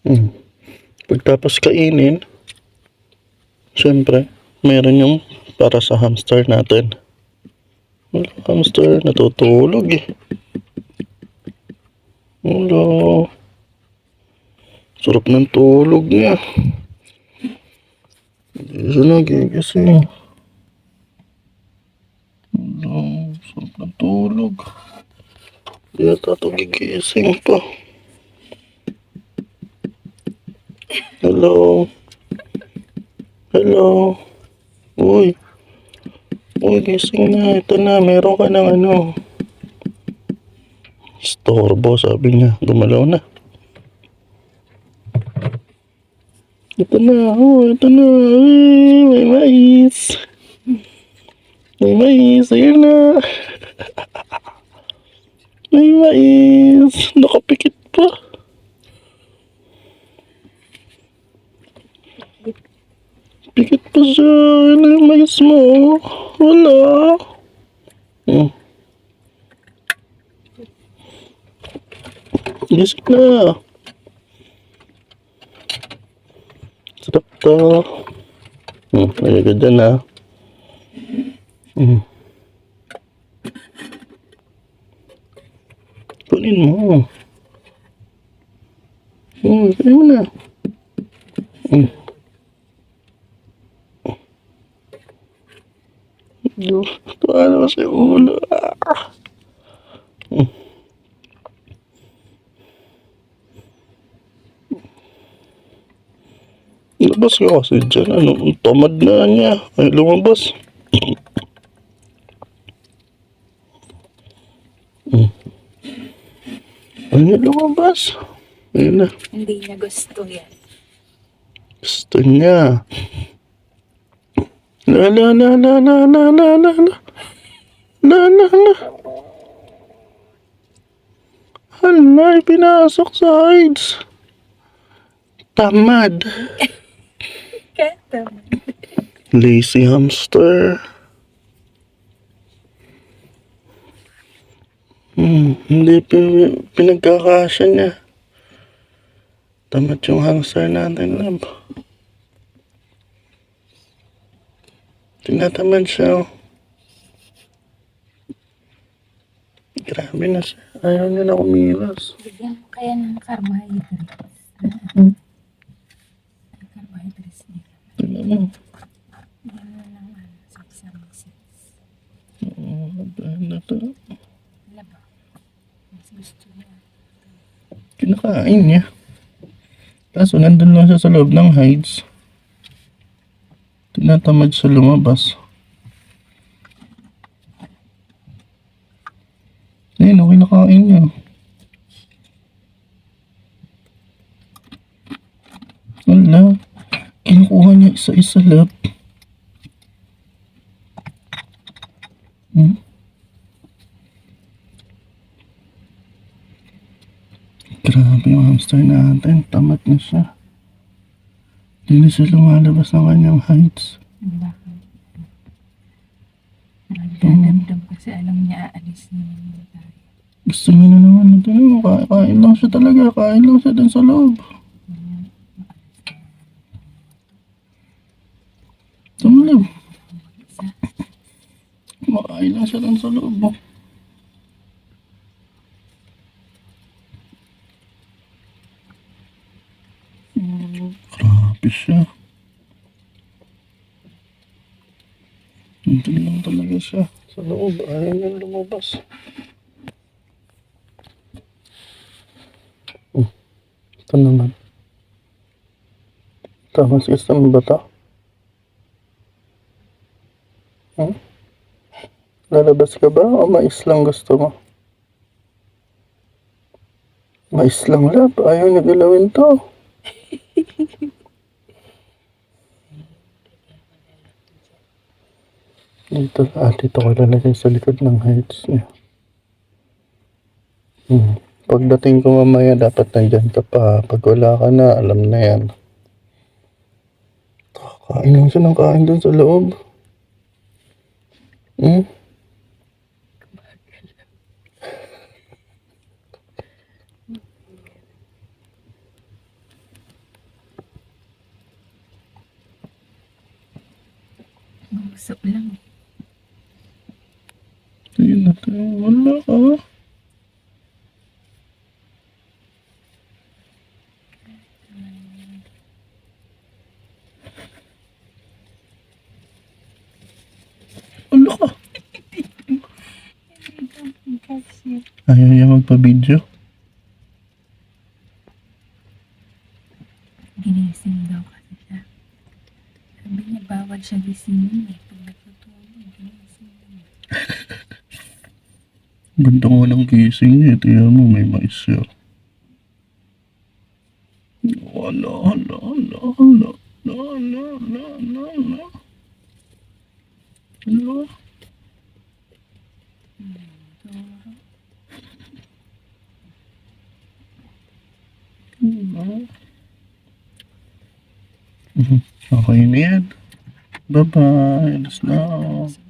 Hmm. Pagtapos kainin, syempre, meron yung para sa hamster natin. Wala, hamster, natutulog eh. Wala. Sarap ng tulog niya. Hindi siya nagigising. Wala, sarap ng tulog. Hindi yata ito gigising pa. Hello? Hello? Uy. Uy, gising na. Ito na, meron ka ng ano. Storbo, sabi niya. Gumalaw na. Ito na, oh, ito na. Uy, may mais. May mais, ayun na. May mais. Nakapikit pa. Pikit pa siya. Ano yung mais mo? Wala. Hmm. Gising na. Sarap to. Lagay ka dyan ha. Kunin mo. Kunin mo na. Tuwa naman sa ulo. Labas ka kasi dyan. Ano, tamad na niya. Ay, lumabas. Ay, lumabas. Ayun na. Hindi niya gusto yan. Gusto niya. La la la la la la la la la. La la la. Hala, pinasok sa hides. Tamad. Kata. Lazy hamster. Hindi pinagkakasya niya. Tamad yung hamster natin, love. Tinatamad siya. Grabe na siya. Ayaw niya na kumilos. Bigyan mo kaya ng carbohydrates. Carbohydrates niya. Tingnan mo. Bigyan mo ng sagsamasis. Dahil na to. Wala ba? Mas gusto niya. Kinakain niya. Kaso nandun lang siya sa loob ng hides. Tinatamad siya lumabas. Ayun, kinakain niya. Wala. Kinukuha niya isa-isa, love. Grabe yung hamster natin. Tamad na siya. Hindi na siya lumalabas ng kanyang hides. Bakit? Nagdadamdam kasi alam niya aalis na naman tayo. Gusto niya na naman. Kain lang siya talaga. Kain lang siya dun sa loob. Tumalab. Makain lang siya dun sa loob. Grabe siya. Hindi lang talaga siya. Sa loob, ayaw niyang lumabas. Ito naman. Tapos gusto mo ba ito? Lalabas ka ba o mais lang gusto mo? Mais lang, lab. Ayaw niya galawin to. Dito ko lalagay sa likod ng hides niya. Pagdating ko mamaya, dapat nandyan ka pa. Pag wala ka na, alam na yan. Kain lang siya ng kain dun sa loob. Puso lang. Tingin natin. Wala ka. Wala ka. Kasi, Ayaw niya magpa-video. ginising daw kasi siya. Sabi niya, bawal siya gisingin eh. Pag nagtutulog, ginising niya. Ganda nga ng gising niya. Tingnan mo, may mais siya. Wala, wala, wala, wala. Wala, wala, wala, wala. Wala. Wala. Okay na yan. Bye-bye. Alas na ako.